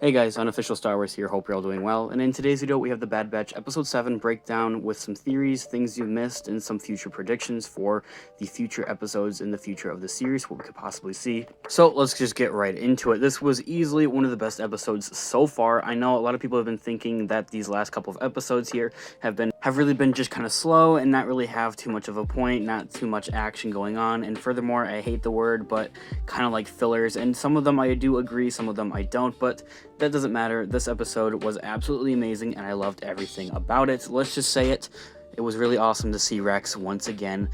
Hey guys, Unofficial Star Wars here, hope you're all doing well, and in today's video we have the Bad Batch Episode 7 breakdown with some theories, things you missed, and some future predictions for the future episodes in the future of the series, what we could possibly see. So let's just get right into it. This was easily one of the best episodes so far. I know a lot of people have been thinking that these last couple of episodes here have really been just kind of slow and not really have too much of a point, not too much action going on, and furthermore, I hate the word, but kind of like fillers, and some of them I do agree, some of them I don't, but that doesn't matter. This episode was absolutely amazing and I loved everything about it. Let's just say it. It was really awesome to see Rex once again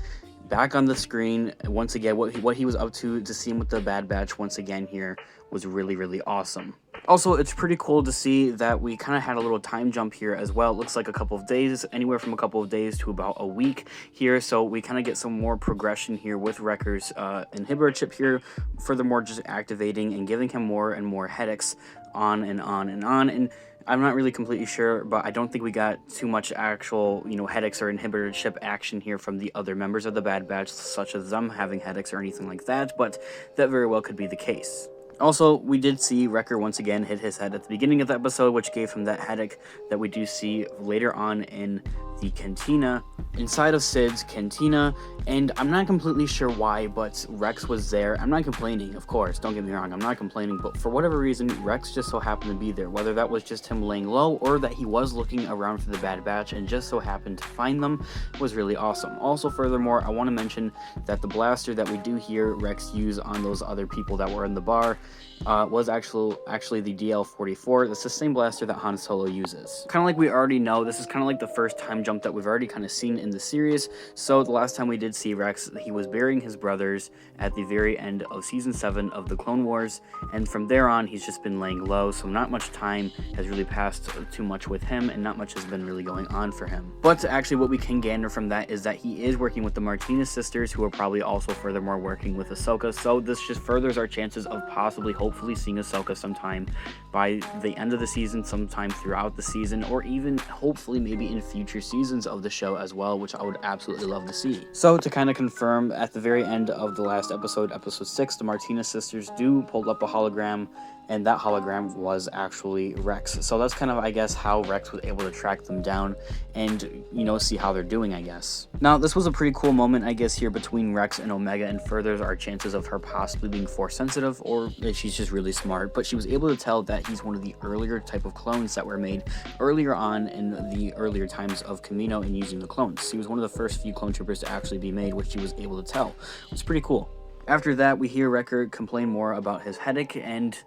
back on the screen. Once again, what he was up to see him with the Bad Batch once again here was really awesome. Also, it's pretty cool to see that we kind of had a little time jump here as well. It looks like a couple of days, anywhere from a couple of days to about a week here. So we kind of get some more progression here with Wrecker's inhibitor chip here. Furthermore, just activating and giving him more and more headaches on and on and on. And I'm not really completely sure, but I don't think we got too much actual, headaches or inhibitor chip action here from the other members of the Bad Batch, such as them having headaches or anything like that, but that very well could be the case. Also, we did see Wrecker once again hit his head at the beginning of the episode, which gave him that headache that we do see later on in the cantina, inside of Sid's cantina, and I'm not completely sure why, but Rex was there. I'm not complaining, of course, don't get me wrong, I'm not complaining, but for whatever reason, Rex just so happened to be there, whether that was just him laying low or that he was looking around for the Bad Batch and just so happened to find them was really awesome. Also, furthermore, I want to mention that the blaster that we do hear Rex use on those other people that were in the bar was actually the DL-44. That's the same blaster that Han Solo uses. Kind of like we already know, this is kind of like the first time jump that we've already kind of seen in the series. So the last time we did see Rex, he was burying his brothers at the very end of Season 7 of the Clone Wars, and from there on, he's just been laying low, so not much time has really passed too much with him, and not much has been really going on for him. But actually what we can gander from that is that he is working with the Martinez sisters, who are probably also furthermore working with Ahsoka, so this just furthers our chances of possibly, hopefully seeing Ahsoka sometime by the end of the season, sometime throughout the season, or even hopefully maybe in future seasons of the show as well, which I would absolutely love to see. So to kind of confirm, at the very end of the last episode, episode 6, the Martinez sisters do pull up a hologram, and that hologram was actually Rex. So that's kind of, I guess, how Rex was able to track them down and, see how they're doing, I guess. Now, this was a pretty cool moment, I guess, here between Rex and Omega, and furthers our chances of her possibly being Force sensitive, or that she's just really smart. But she was able to tell that he's one of the earlier type of clones that were made earlier on in the earlier times of Kamino and using the clones. He was one of the first few clone troopers to actually be made, which she was able to tell. It was pretty cool. After that, we hear Wrecker complain more about his headache, and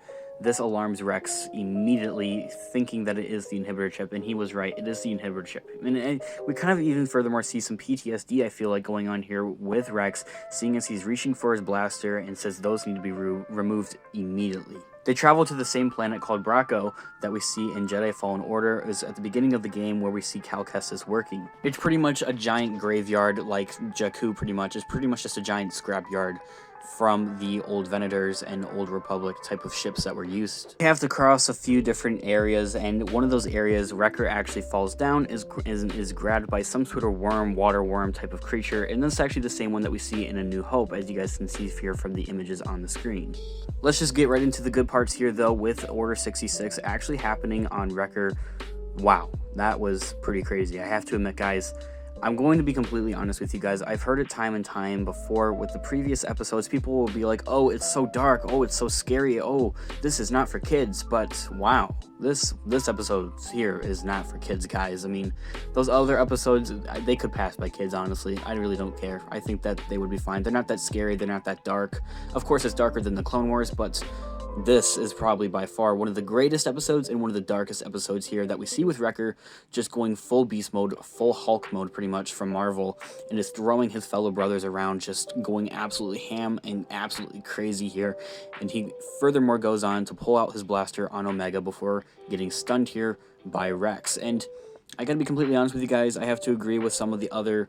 this alarms Rex immediately, thinking that it is the inhibitor chip, and he was right, it is the inhibitor chip. And we kind of even furthermore see some PTSD, I feel like, going on here with Rex, seeing as he's reaching for his blaster and says those need to be removed immediately. They travel to the same planet called Braco that we see in Jedi Fallen Order, is at the beginning of the game where we see Cal Kestis working. It's pretty much a giant graveyard, like Jakku pretty much. It's pretty much just a giant scrapyard from the old Venators and Old Republic type of ships that were used. We have to cross a few different areas, and one of those areas, Wrecker actually falls down, is grabbed by some sort of worm, water worm type of creature, and that's actually the same one that we see in A New Hope, as you guys can see here from the images on the screen. Let's just get right into the good parts here, though, with Order 66 actually happening on Wrecker. Wow, that was pretty crazy. I have to admit, guys, I'm going to be completely honest with you guys. I've heard it time and time before with the previous episodes. People will be like, oh, it's so dark. Oh, it's so scary. Oh, this is not for kids. But wow, this episode here is not for kids, guys. I mean, those other episodes, they could pass by kids, honestly. I really don't care. I think that they would be fine. They're not that scary. They're not that dark. Of course, it's darker than the Clone Wars, but this is probably by far one of the greatest episodes and one of the darkest episodes here that we see with Wrecker just going full beast mode, full Hulk mode pretty much from Marvel, and is throwing his fellow brothers around, just going absolutely ham and absolutely crazy here. And he furthermore goes on to pull out his blaster on Omega before getting stunned here by Rex. And I gotta be completely honest with you guys, I have to agree with some of the other,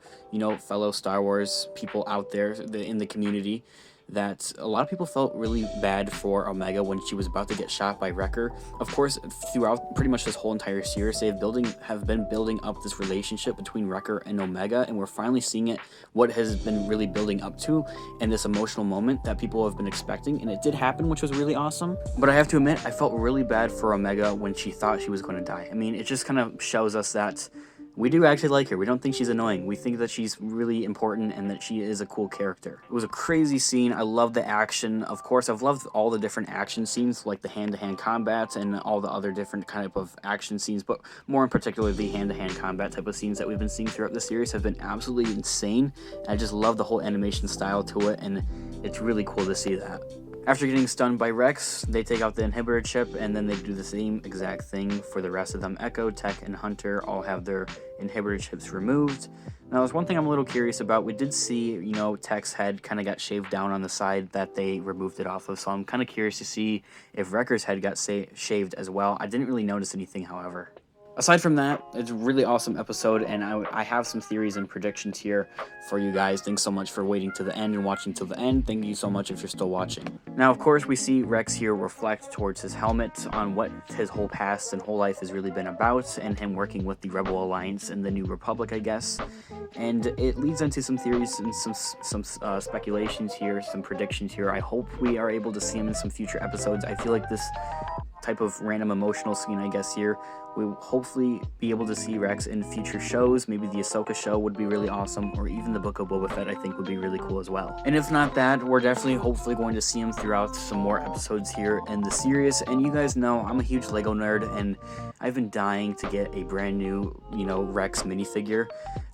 fellow Star Wars people out there in the community, that a lot of people felt really bad for Omega when she was about to get shot by Wrecker. Of course, throughout pretty much this whole entire series, they have been building up this relationship between Wrecker and Omega, and we're finally seeing it, what has been really building up to, and this emotional moment that people have been expecting, and it did happen, which was really awesome. But I have to admit, I felt really bad for Omega when she thought she was going to die. I mean, it just kind of shows us that we do actually like her. We don't think she's annoying. We think that she's really important and that she is a cool character. It was a crazy scene. I love the action. Of course, I've loved all the different action scenes, like the hand-to-hand combat and all the other different kind of action scenes, but more in particular, the hand-to-hand combat type of scenes that we've been seeing throughout the series have been absolutely insane. I just love the whole animation style to it, and it's really cool to see that. After getting stunned by Rex, they take out the inhibitor chip, and then they do the same exact thing for the rest of them. Echo, Tech, and Hunter all have their inhibitor chips removed. Now, there's one thing I'm a little curious about. We did see, Tech's head kind of got shaved down on the side that they removed it off of, so I'm kind of curious to see if Wrecker's head got shaved as well. I didn't really notice anything, however. Aside from that, it's a really awesome episode, and I have some theories and predictions here for you guys. Thanks so much for waiting to the end and watching till the end. Thank you so much if you're still watching. Now, of course, we see Rex here reflect towards his helmet on what his whole past and whole life has really been about, and him working with the Rebel Alliance and the New Republic, I guess. And it leads into some theories and some speculations here, some predictions here. I hope we are able to see him in some future episodes. I feel like this type of random emotional scene, I guess, here, we'll hopefully be able to see Rex in future shows. Maybe the Ahsoka show would be really awesome, or even the Book of Boba Fett I think would be really cool as well. And if not that, we're definitely hopefully going to see him throughout some more episodes here in the series. And you guys know I'm a huge Lego nerd, and I've been dying to get a brand new, Rex minifigure.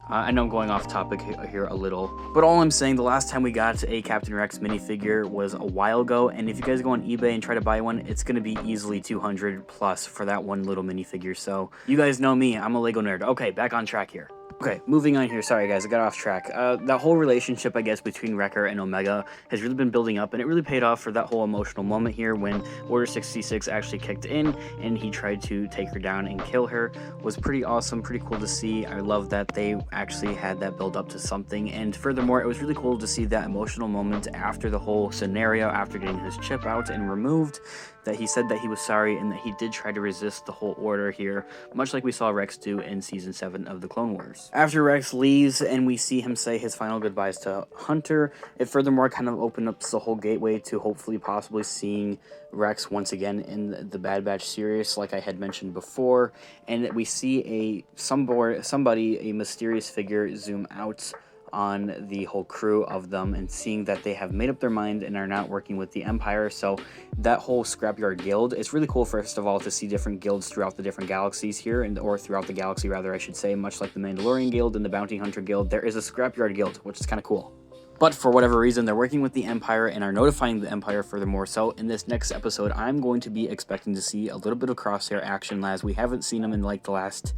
I know I'm going off topic here a little, but all I'm saying, the last time we got a Captain Rex minifigure was a while ago, and if you guys go on eBay and try to buy one, it's going to be easily 200 plus for that one little minifigure. So you guys know me, I'm a Lego nerd. Okay, back on track here. Okay, moving on here. Sorry guys, I got off track. That whole relationship, I guess, between Wrecker and Omega has really been building up, and it really paid off for that whole emotional moment here when Order 66 actually kicked in and he tried to take her down and kill her. Was pretty awesome, pretty cool to see. I love that they actually had that build up to something, and furthermore, it was really cool to see that emotional moment after the whole scenario, after getting his chip out and removed, that he said that he was sorry and that he did try to resist the whole order here, much like we saw Rex do in Season 7 of the Clone Wars. After Rex leaves and we see him say his final goodbyes to Hunter, it furthermore kind of opened up the whole gateway to hopefully possibly seeing Rex once again in the Bad Batch series, like I had mentioned before, and we see a mysterious figure zoom out on the whole crew of them, and seeing that they have made up their mind and are not working with the Empire. So that whole Scrapyard Guild, it's really cool, first of all, to see different guilds throughout the different galaxies here, or throughout the galaxy rather, I should say, much like the Mandalorian Guild and the Bounty Hunter Guild. There is a Scrapyard Guild, which is kind of cool. But for whatever reason, they're working with the Empire and are notifying the Empire furthermore. So in this next episode, I'm going to be expecting to see a little bit of Crosshair action, as we haven't seen him in like the last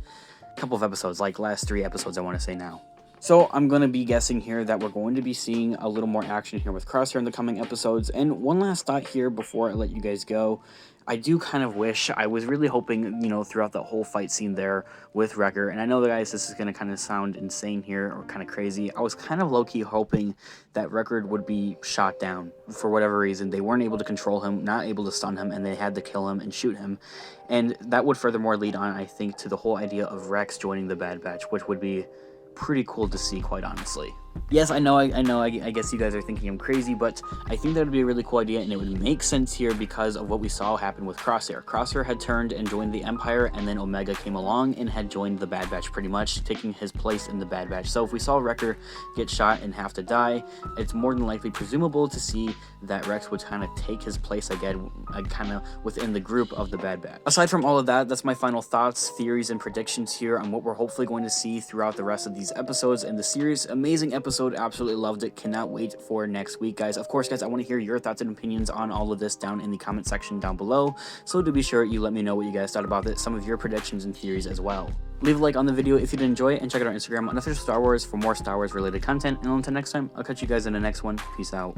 couple of episodes, like last 3 episodes, I want to say now. So I'm going to be guessing here that we're going to be seeing a little more action here with Crosshair in the coming episodes. And one last thought here before I let you guys go. I do kind of wish, I was really hoping, throughout the whole fight scene there with Wrecker, and I know, guys, this is going to kind of sound insane here or kind of crazy. I was kind of low-key hoping that Wrecker would be shot down for whatever reason. They weren't able to control him, not able to stun him, and they had to kill him and shoot him. And that would furthermore lead on, I think, to the whole idea of Rex joining the Bad Batch, which would be pretty cool to see, quite honestly. Yes, I know, I guess you guys are thinking I'm crazy, but I think that would be a really cool idea, and it would make sense here because of what we saw happen with Crosshair. Crosshair had turned and joined the Empire, and then Omega came along and had joined the Bad Batch, pretty much taking his place in the Bad Batch. So if we saw Wrecker get shot and have to die, it's more than likely presumable to see that Rex would kind of take his place again, kind of within the group of the Bad Batch. Aside from all of that, that's my final thoughts, theories, and predictions here on what we're hopefully going to see throughout the rest of these episodes in the series. Amazing episode, absolutely loved it. Cannot wait for next week, guys. Of course, guys, I want to hear your thoughts and opinions on all of this down in the comment section down below, so do be sure you let me know what you guys thought about it, some of your predictions and theories as well. Leave a like on the video if you did enjoy it, and check out our Instagram on Official Star Wars for more Star Wars related content. And until next time, I'll catch you guys in the next one. Peace out.